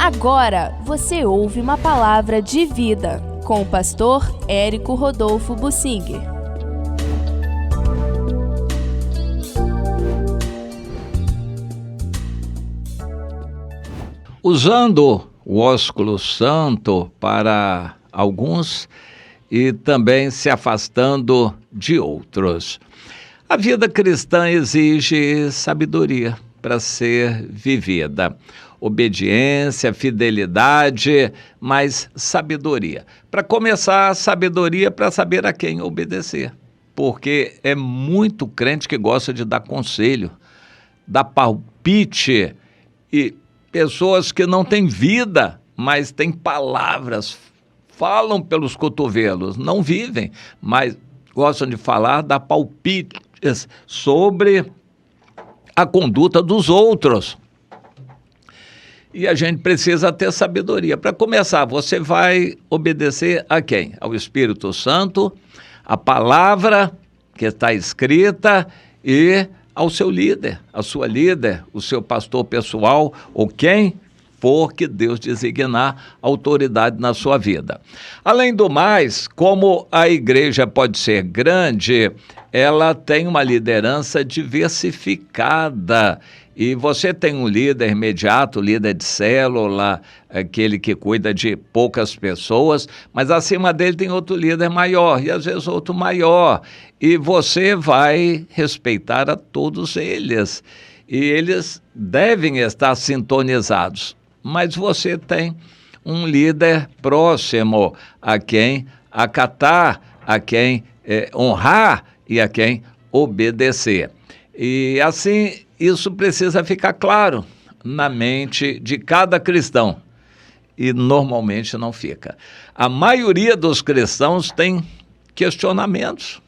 Agora você ouve uma palavra de vida com o pastor Érico Rodolfo Bussinger. Usando o ósculo santo para alguns e também se afastando de outros. A vida cristã exige sabedoria para ser vivida. Obediência, fidelidade, mas sabedoria. Para começar, sabedoria para saber a quem obedecer. Porque é muito crente que gosta de dar conselho, dar palpite, e pessoas que não têm vida, mas têm palavras, falam pelos cotovelos, não vivem, mas gostam de falar, dar palpites sobre a conduta dos outros. E a gente precisa ter sabedoria. Para começar, você vai obedecer a quem? Ao Espírito Santo, a palavra que está escrita e ao seu líder, a sua líder, o seu pastor pessoal ou quem for que Deus designar autoridade na sua vida. Além do mais, como a igreja pode ser grande, ela tem uma liderança diversificada. E você tem um líder imediato, líder de célula, aquele que cuida de poucas pessoas, mas acima dele tem outro líder maior, e às vezes outro maior. E você vai respeitar a todos eles. E eles devem estar sintonizados. Mas você tem um líder próximo a quem acatar, a quem honrar e a quem obedecer. E assim, isso precisa ficar claro na mente de cada cristão. E normalmente não fica. A maioria dos cristãos tem questionamentos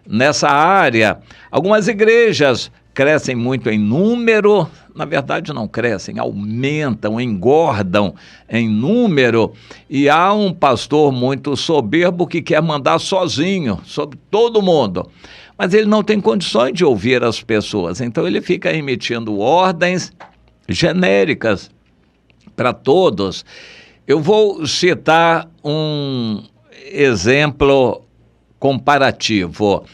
nessa área. Algumas igrejas crescem muito em número, na verdade não crescem, aumentam, engordam em número, e há um pastor muito soberbo que quer mandar sozinho sobre todo mundo, mas ele não tem condições de ouvir as pessoas, então ele fica emitindo ordens genéricas para todos. Eu vou citar um exemplo comparativo.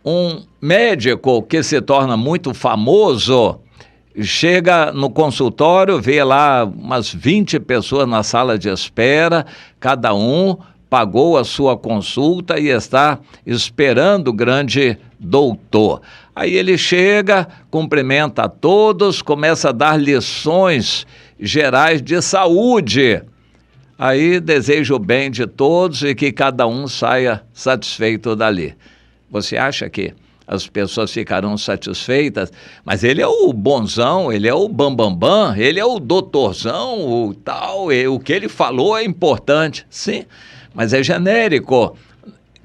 Um médico que se torna muito famoso, chega no consultório, vê lá umas 20 pessoas na sala de espera, cada um pagou a sua consulta e está esperando o grande doutor. Aí ele chega, cumprimenta a todos, começa a dar lições gerais de saúde. Aí deseja o bem de todos e que cada um saia satisfeito dali. Você acha que as pessoas ficarão satisfeitas? Mas ele é o bonzão, ele é o bambambam, ele é o doutorzão, o tal, o que ele falou é importante. Sim, mas é genérico.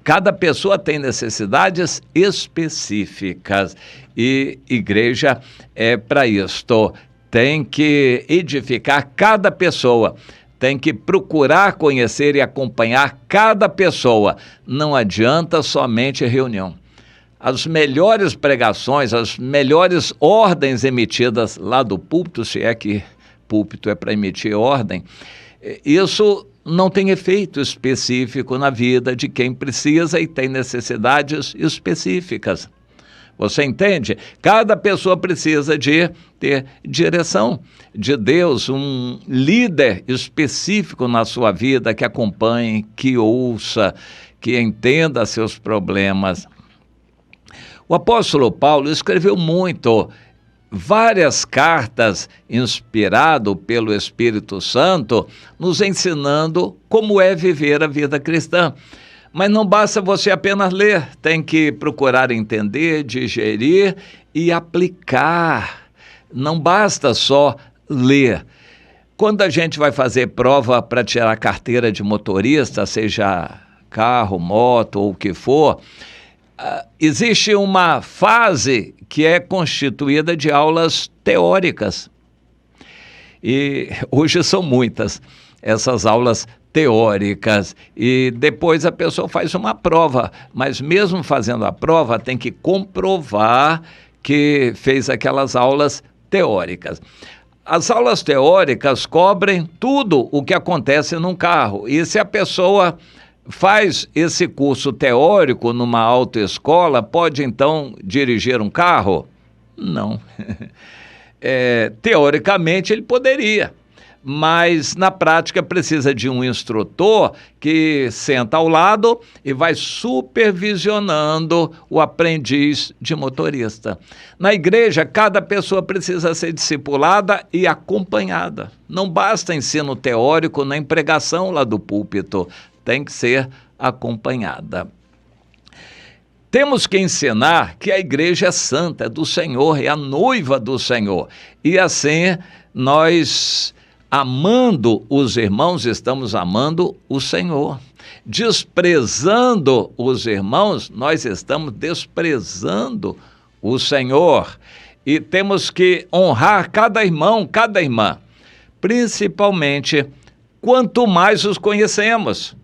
Cada pessoa tem necessidades específicas e igreja é para isto. Tem que edificar cada pessoa. Tem que procurar conhecer e acompanhar cada pessoa. Não adianta somente reunião. As melhores pregações, as melhores ordens emitidas lá do púlpito, se é que púlpito é para emitir ordem, isso não tem efeito específico na vida de quem precisa e tem necessidades específicas. Você entende? Cada pessoa precisa de ter direção de Deus, um líder específico na sua vida que acompanhe, que ouça, que entenda seus problemas. O apóstolo Paulo escreveu muito, várias cartas inspirado pelo Espírito Santo, nos ensinando como é viver a vida cristã. Mas não basta você apenas ler, tem que procurar entender, digerir e aplicar. Não basta só ler. Quando a gente vai fazer prova para tirar a carteira de motorista, seja carro, moto ou o que for, existe uma fase que é constituída de aulas teóricas. E hoje são muitas essas aulas teóricas, e depois a pessoa faz uma prova, mas mesmo fazendo a prova tem que comprovar que fez aquelas aulas teóricas. As aulas teóricas cobrem tudo o que acontece num carro. E se a pessoa faz esse curso teórico numa autoescola, pode então dirigir um carro? Não. Teoricamente ele poderia, mas na prática precisa de um instrutor que senta ao lado e vai supervisionando o aprendiz de motorista. Na igreja, cada pessoa precisa ser discipulada e acompanhada. Não basta ensino teórico nem pregação lá do púlpito, tem que ser acompanhada. Temos que ensinar que a igreja é santa, é do Senhor, é a noiva do Senhor. E assim, nós, amando os irmãos, estamos amando o Senhor. Desprezando os irmãos, nós estamos desprezando o Senhor. E temos que honrar cada irmão, cada irmã, principalmente quanto mais os conhecemos.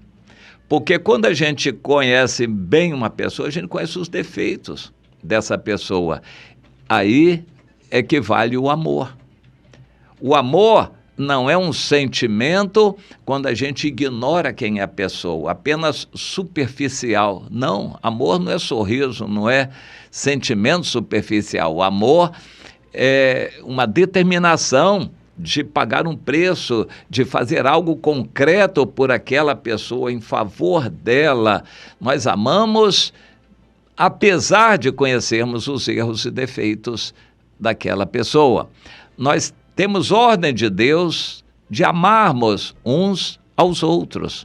Porque quando a gente conhece bem uma pessoa, a gente conhece os defeitos dessa pessoa. Aí é que vale o amor. O amor não é um sentimento quando a gente ignora quem é a pessoa, apenas superficial. Não, amor não é sorriso, não é sentimento superficial. O amor é uma determinação de pagar um preço, de fazer algo concreto por aquela pessoa, em favor dela. Nós amamos, apesar de conhecermos os erros e defeitos daquela pessoa. Nós temos ordem de Deus de amarmos uns aos outros.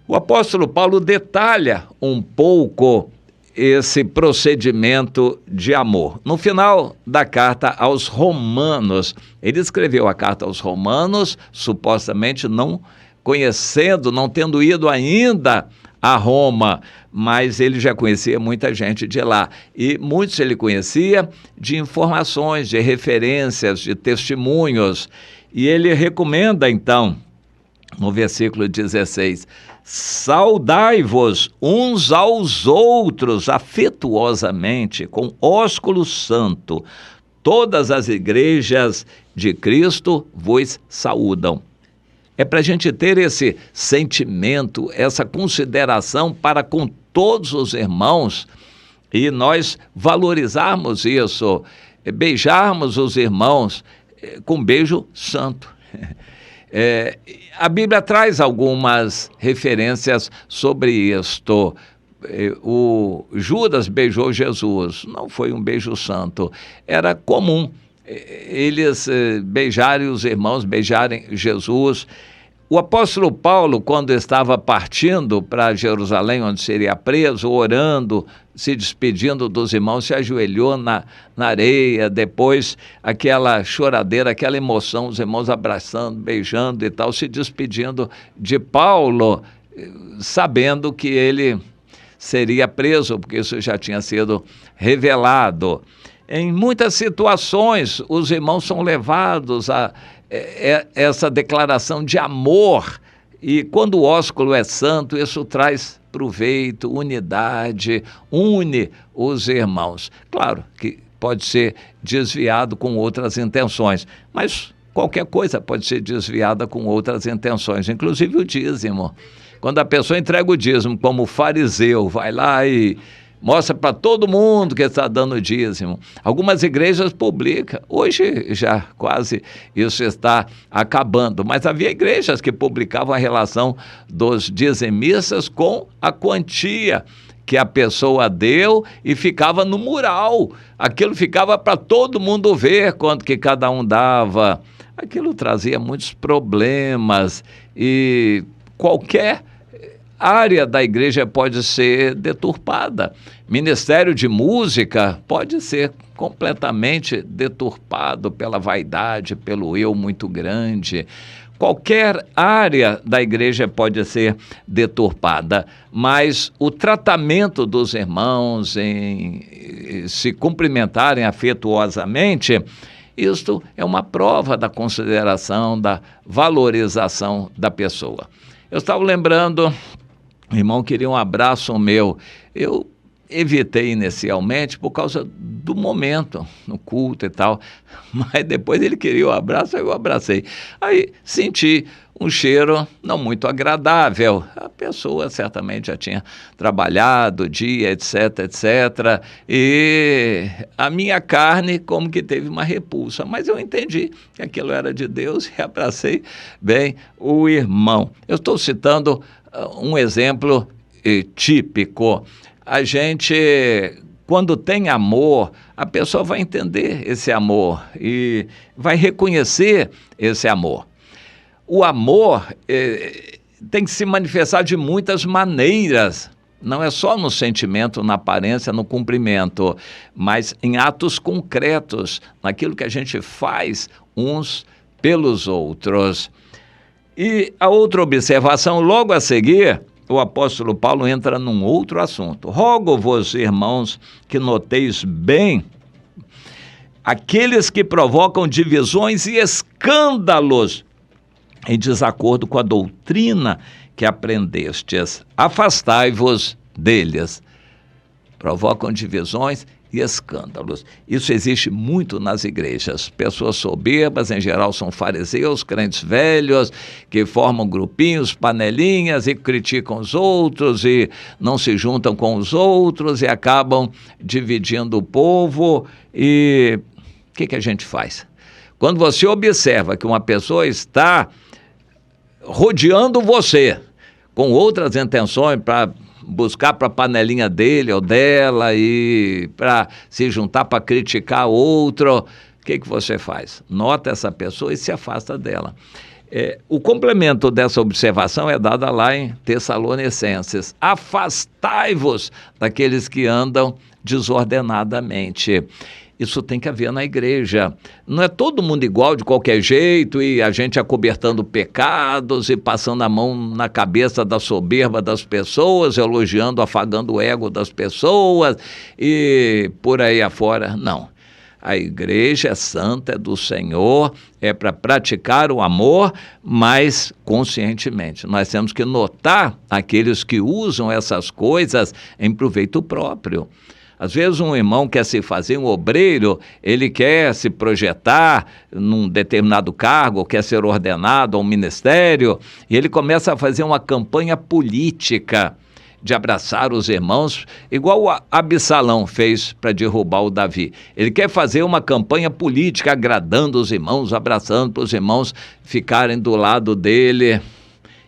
O apóstolo Paulo detalha um pouco esse procedimento de amor. No final da carta aos Romanos, ele escreveu a carta aos Romanos, supostamente não conhecendo, não tendo ido ainda a Roma, mas ele já conhecia muita gente de lá. E muitos ele conhecia de informações, de referências, de testemunhos. E ele recomenda, então, no versículo 16, saudai-vos uns aos outros afetuosamente com ósculo santo. Todas as igrejas de Cristo vos saúdam. É para a gente ter esse sentimento, essa consideração para com todos os irmãos e nós valorizarmos isso, beijarmos os irmãos com beijo santo. A Bíblia traz algumas referências sobre isto. O Judas beijou Jesus, não foi um beijo santo, era comum eles beijarem os irmãos, beijarem Jesus. O apóstolo Paulo, quando estava partindo para Jerusalém, onde seria preso, orando, se despedindo dos irmãos, se ajoelhou na areia, depois aquela choradeira, aquela emoção, os irmãos abraçando, beijando e tal, se despedindo de Paulo, sabendo que ele seria preso, porque isso já tinha sido revelado. Em muitas situações, os irmãos são levados a essa declaração de amor, e quando o ósculo é santo, isso traz proveito, unidade, une os irmãos. Claro que pode ser desviado com outras intenções, mas qualquer coisa pode ser desviada com outras intenções, inclusive o dízimo. Quando a pessoa entrega o dízimo como fariseu, vai lá e mostra para todo mundo que está dando dízimo. Algumas igrejas publicam. Hoje já quase isso está acabando. Mas havia igrejas que publicavam a relação dos dizimistas com a quantia que a pessoa deu e ficava no mural. Aquilo ficava para todo mundo ver quanto que cada um dava. Aquilo trazia muitos problemas e qualquer área da igreja pode ser deturpada. Ministério de música pode ser completamente deturpado pela vaidade, pelo eu muito grande. Qualquer área da igreja pode ser deturpada, mas o tratamento dos irmãos em se cumprimentarem afetuosamente, isto é uma prova da consideração, da valorização da pessoa. Eu estava lembrando, o irmão queria um abraço meu. Eu evitei inicialmente por causa do momento, no culto e tal, mas depois ele queria o abraço, eu abracei. Aí senti um cheiro não muito agradável. A pessoa certamente já tinha trabalhado o dia, etc, etc. E a minha carne como que teve uma repulsa. Mas eu entendi que aquilo era de Deus e abracei bem o irmão. Eu estou citando um exemplo típico. A gente, quando tem amor, a pessoa vai entender esse amor e vai reconhecer esse amor. O amor tem que se manifestar de muitas maneiras, não é só no sentimento, na aparência, no cumprimento, mas em atos concretos, naquilo que a gente faz uns pelos outros. E a outra observação, logo a seguir, o apóstolo Paulo entra num outro assunto. Rogo-vos, irmãos, que noteis bem aqueles que provocam divisões e escândalos em desacordo com a doutrina que aprendestes. Afastai-vos deles. Provocam divisões e escândalos. Isso existe muito nas igrejas. Pessoas soberbas, em geral são fariseus, crentes velhos, que formam grupinhos, panelinhas e criticam os outros e não se juntam com os outros e acabam dividindo o povo. E o que a gente faz? Quando você observa que uma pessoa está rodeando você com outras intenções para buscar para a panelinha dele ou dela e para se juntar para criticar outro, o que você faz? Nota essa pessoa e se afasta dela. O complemento dessa observação é dada lá em Tessalonicenses. Afastai-vos daqueles que andam desordenadamente. Isso tem que haver na igreja. Não é todo mundo igual de qualquer jeito e a gente acobertando pecados e passando a mão na cabeça da soberba das pessoas, elogiando, afagando o ego das pessoas e por aí afora. Não. A igreja é santa, é do Senhor, é para praticar o amor, mas conscientemente. Nós temos que notar aqueles que usam essas coisas em proveito próprio. Às vezes um irmão quer se fazer um obreiro, ele quer se projetar num determinado cargo, quer ser ordenado a um ministério, e ele começa a fazer uma campanha política de abraçar os irmãos, igual Absalão fez para derrubar o Davi. Ele quer fazer uma campanha política, agradando os irmãos, abraçando para os irmãos ficarem do lado dele.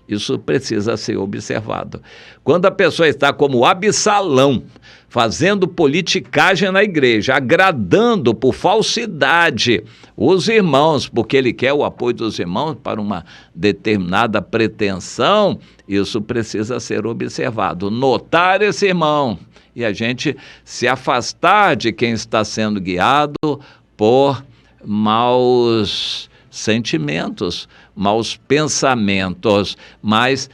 Isso precisa ser observado. Quando a pessoa está como Absalão, fazendo politicagem na igreja, agradando por falsidade os irmãos, porque ele quer o apoio dos irmãos para uma determinada pretensão, isso precisa ser observado. Notar esse irmão e a gente se afastar de quem está sendo guiado por maus sentimentos, maus pensamentos, mas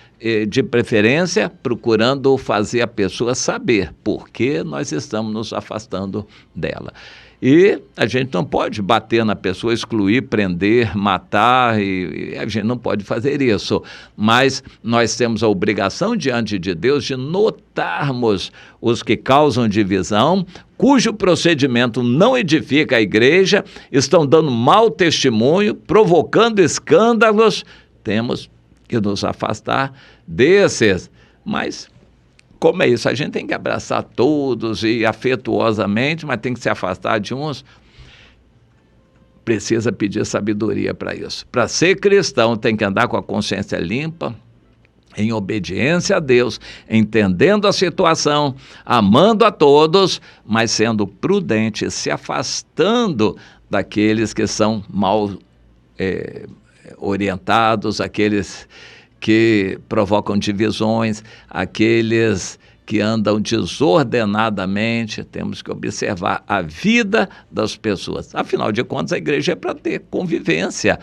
de preferência procurando fazer a pessoa saber por que nós estamos nos afastando dela. E a gente não pode bater na pessoa, excluir, prender, matar, e a gente não pode fazer isso. Mas nós temos a obrigação diante de Deus de notarmos os que causam divisão, cujo procedimento não edifica a igreja, estão dando mau testemunho, provocando escândalos. Temos que nos afastar desses. Mas como é isso? A gente tem que abraçar todos e afetuosamente, mas tem que se afastar de uns. Precisa pedir sabedoria para isso. Para ser cristão, tem que andar com a consciência limpa, em obediência a Deus, entendendo a situação, amando a todos, mas sendo prudente, se afastando daqueles que são mal orientados, aqueles que provocam divisões, aqueles que andam desordenadamente. Temos que observar a vida das pessoas. Afinal de contas, a igreja é para ter convivência,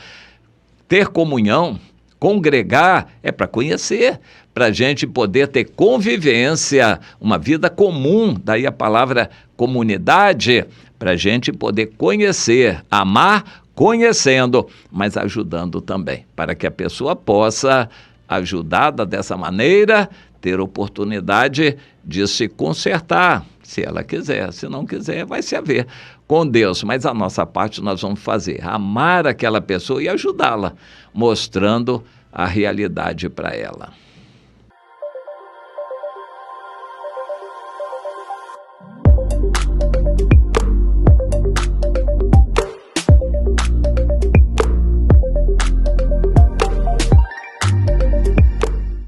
ter comunhão. Congregar é para conhecer, para a gente poder ter convivência, uma vida comum, daí a palavra comunidade, para a gente poder conhecer, amar, conhecendo, mas ajudando também, para que a pessoa possa, ajudada dessa maneira, ter oportunidade de se consertar, Se ela quiser, se não quiser, vai se haver com Deus. Mas a nossa parte nós vamos fazer, amar aquela pessoa e ajudá-la, mostrando a realidade para ela.